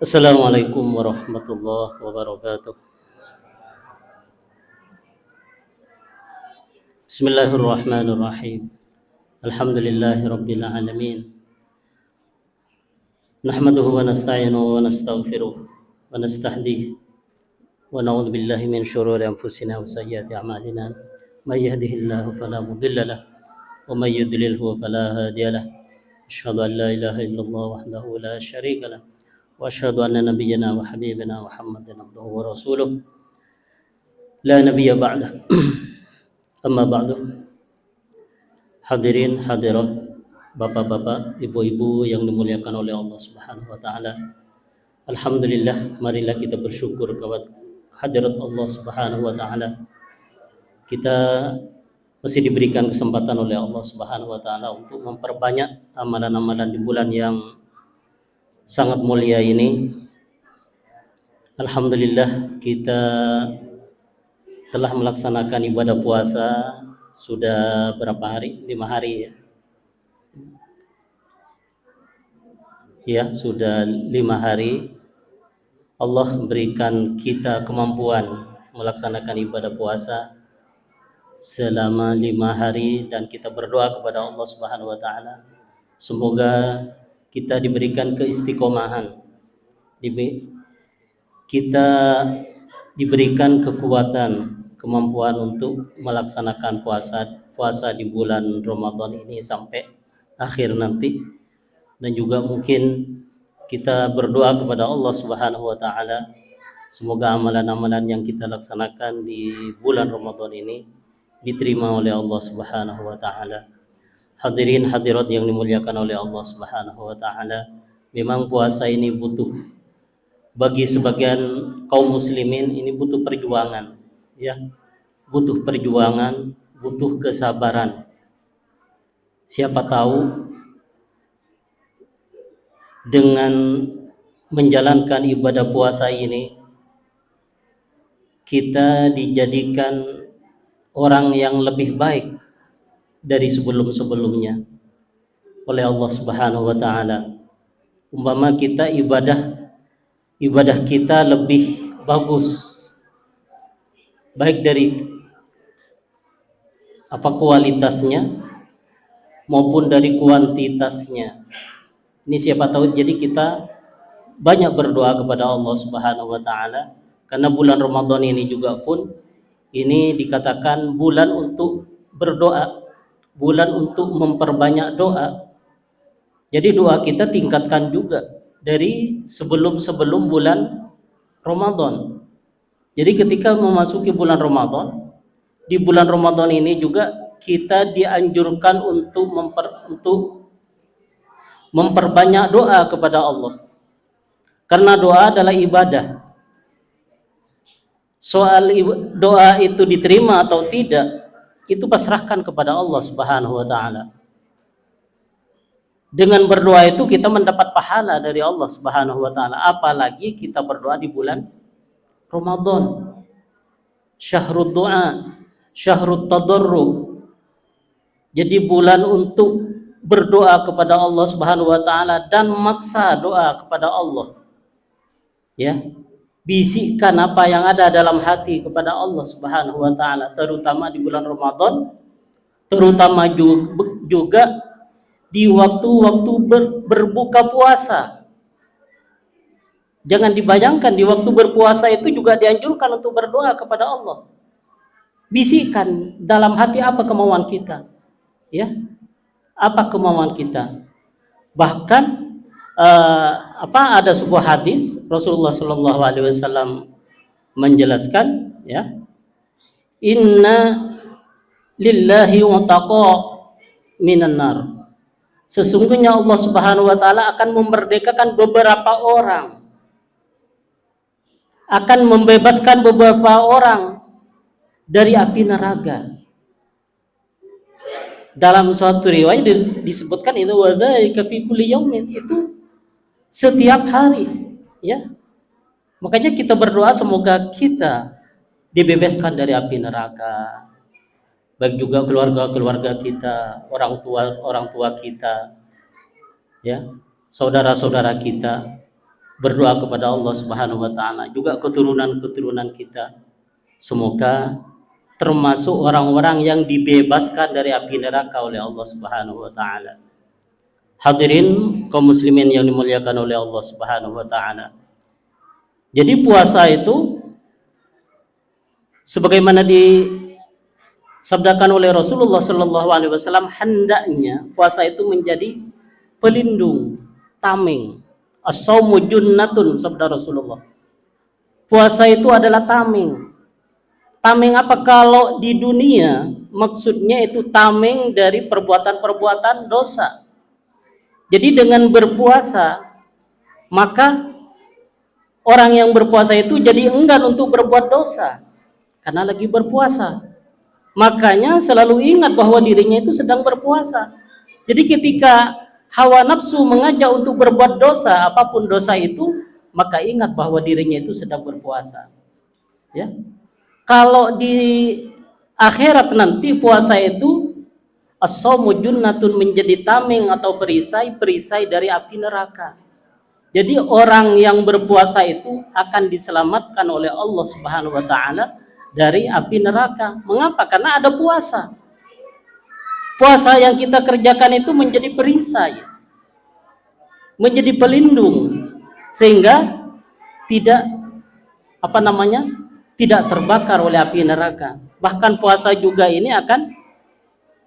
Assalamualaikum warahmatullahi wabarakatuh. Bismillahirrahmanirrahim. Alhamdulillahi rabbil alamin. Nahmaduhu wa nasta'inuhu wa nastaghfiruh wa nastahdihi wa na'udzu billahi min shururi anfusina wa sayyiati a'malina. May yahdihillahu fala mudilla lahu wa may yudlilhu fala hadiya lahu. Asyhadu an la ilaha illallah wahdahu la syarika lahu wa asyhadu anna nabiyyana wa habibana Muhammadan abduhu wa rasuluh la nabiyya ba'dah. Amma ba'du. Hadirin hadirat, bapak-bapak, ibu-ibu yang dimuliakan oleh Allah Subhanahu wa taala. Alhamdulillah, marilah kita bersyukur kepada hadirat Allah Subhanahu wa taala. Kita masih diberikan kesempatan oleh Allah Subhanahu wa taala untuk memperbanyak amalan-amalan di bulan yang sangat mulia ini. Alhamdulillah, kita telah melaksanakan ibadah puasa sudah berapa hari? 5 hari ya. Ya, sudah 5 hari. Allah berikan kita kemampuan melaksanakan ibadah puasa selama 5 hari dan kita berdoa kepada Allah Subhanahu wa taala. Semoga kita diberikan keistiqomahan. Kita diberikan kekuatan, kemampuan untuk melaksanakan puasa di bulan Ramadan ini sampai akhir nanti, dan juga mungkin kita berdoa kepada Allah Subhanahu wa taala semoga amalan-amalan yang kita laksanakan di bulan Ramadan ini diterima oleh Allah Subhanahu wa taala. Hadirin hadirat yang dimuliakan oleh Allah Subhanahu wa taala, memang puasa ini bagi sebagian kaum muslimin ini butuh perjuangan, ya, butuh perjuangan, butuh kesabaran. Siapa tahu dengan menjalankan ibadah puasa ini kita dijadikan orang yang lebih baik dari sebelum-sebelumnya oleh Allah Subhanahu wa taala. Umpama kita ibadah kita lebih bagus, baik dari kualitasnya maupun dari kuantitasnya. Ini siapa tahu jadi kita banyak berdoa kepada Allah Subhanahu wa taala, karena bulan Ramadan ini juga pun ini dikatakan bulan untuk berdoa, bulan untuk memperbanyak doa. Jadi doa kita tingkatkan juga dari sebelum bulan Ramadan. Jadi ketika memasuki bulan Ramadan, di bulan Ramadan ini juga kita dianjurkan untuk memperbanyak doa kepada Allah. Karena doa adalah ibadah. Soal doa itu diterima atau tidak, itu pasrahkan kepada Allah Subhanahu wa taala. Dengan berdoa itu kita mendapat pahala dari Allah Subhanahu wa taala, apalagi kita berdoa di bulan Ramadan. Syahrul du'a, syahrul tadarru. Jadi bulan untuk berdoa kepada Allah Subhanahu wa taala dan maksa doa kepada Allah. Ya. Bisikkan apa yang ada dalam hati kepada Allah Subhanahu wa taala, terutama di bulan Ramadan, terutama juga di waktu-waktu berbuka puasa. Jangan dibayangkan di waktu berpuasa itu juga dianjurkan untuk berdoa kepada Allah. Bisikkan dalam hati apa kemauan kita, ya, apa kemauan kita. Bahkan ada sebuah hadis Rasulullah Shallallahu Alaihi Wasallam menjelaskan, ya, inna lillahi wa taqa minan nar. Sesungguhnya Allah Subhanahu wa taala akan memerdekakan beberapa orang, akan membebaskan beberapa orang dari api neraka. Dalam suatu riwayat disebutkan itu wadzalika fi kulli yaumin, itu setiap hari, ya. Makanya kita berdoa semoga kita dibebaskan dari api neraka. Baik juga keluarga kita, orang tua kita, ya, saudara-saudara kita berdoa kepada Allah Subhanahu wa taala, juga keturunan-keturunan kita semoga termasuk orang-orang yang dibebaskan dari api neraka oleh Allah Subhanahu wa taala. Hadirin kaum muslimin yang dimuliakan oleh Allah Subhanahu wa taala. Jadi puasa itu sebagaimana disabdakan oleh Rasulullah sallallahu alaihi wasallam, hendaknya puasa itu menjadi pelindung, tameng. As-shaumu junnatun, sabda Rasulullah. Puasa itu adalah tameng. Tameng apa? Kalau di dunia maksudnya itu tameng dari perbuatan-perbuatan dosa. Jadi dengan berpuasa maka orang yang berpuasa itu jadi enggan untuk berbuat dosa karena lagi berpuasa. Makanya selalu ingat bahwa dirinya itu sedang berpuasa. Jadi ketika hawa nafsu mengajak untuk berbuat dosa, apapun dosa itu, maka ingat bahwa dirinya itu sedang berpuasa. Ya. Kalau di akhirat nanti puasa itu as-shaumu junnatun, menjadi tameng atau perisai dari api neraka. Jadi orang yang berpuasa itu akan diselamatkan oleh Allah Subhanahu wa taala dari api neraka. Mengapa? Karena ada puasa. Puasa yang kita kerjakan itu menjadi perisai, menjadi pelindung, sehingga tidak tidak terbakar oleh api neraka. Bahkan puasa juga ini akan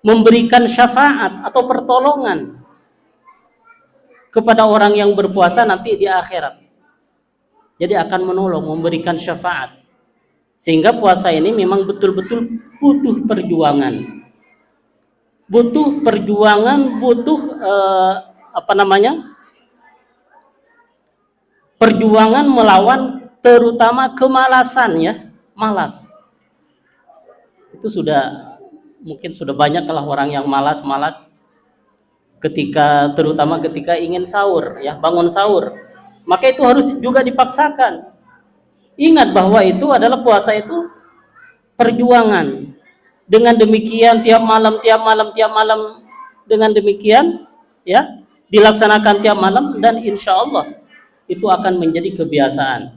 memberikan syafaat atau pertolongan kepada orang yang berpuasa nanti di akhirat. Jadi akan menolong, memberikan syafaat. Sehingga puasa ini memang betul-betul butuh perjuangan. Butuh perjuangan, butuh perjuangan melawan terutama kemalasan, ya, malas. Itu mungkin sudah banyak lah orang yang malas terutama ketika ingin sahur, ya, bangun sahur. Maka itu harus juga dipaksakan. Ingat bahwa itu adalah puasa itu perjuangan. Dengan demikian tiap malam dengan demikian, ya, dilaksanakan tiap malam, dan insya Allah itu akan menjadi kebiasaan,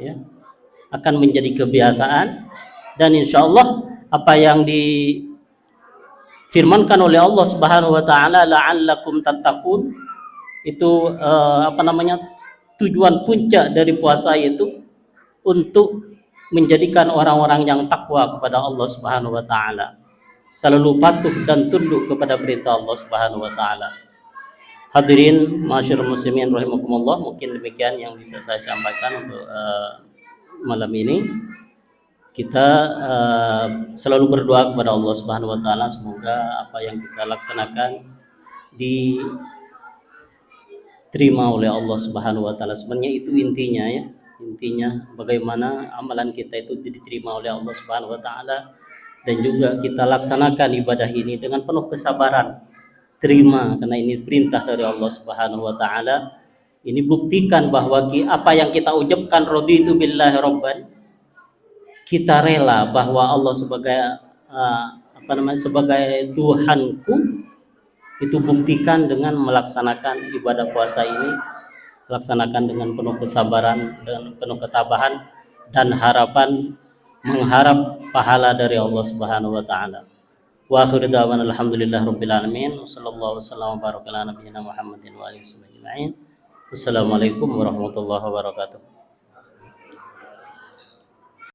ya, akan menjadi kebiasaan, dan insya Allah apa yang firmankan oleh Allah Subhanahu wa taala, la'allakum tattaqun, itu tujuan puncak dari puasa itu untuk menjadikan orang-orang yang takwa kepada Allah Subhanahu wa taala, selalu patuh dan tunduk kepada perintah Allah Subhanahu wa taala. Hadirin masyarul muslimin rahimakumullah, mungkin demikian yang bisa saya sampaikan untuk malam ini. Kita selalu berdoa kepada Allah Subhanahu wa taala, semoga apa yang kita laksanakan diterima oleh Allah Subhanahu wa taala. Sebenarnya itu intinya, ya. Intinya bagaimana amalan kita itu diterima oleh Allah Subhanahu wa taala, dan juga kita laksanakan ibadah ini dengan penuh kesabaran. Terima, karena ini perintah dari Allah Subhanahu wa taala. Ini buktikan bahwa apa yang kita ucapkan, raditu billahi rabban, kita rela bahwa Allah sebagai sebagai Tuhanku, itu buktikan dengan melaksanakan ibadah puasa ini, laksanakan dengan penuh kesabaran dan penuh ketabahan, dan mengharap pahala dari Allah Subhanahu wa taala. Wa akhiru da'wana alhamdulillahirabbil alamin. Wassallallahu wasallam wa baraka ala nabiyyina Muhammadin wa alihi wasallam. Wassalamualaikum warahmatullahi wabarakatuh.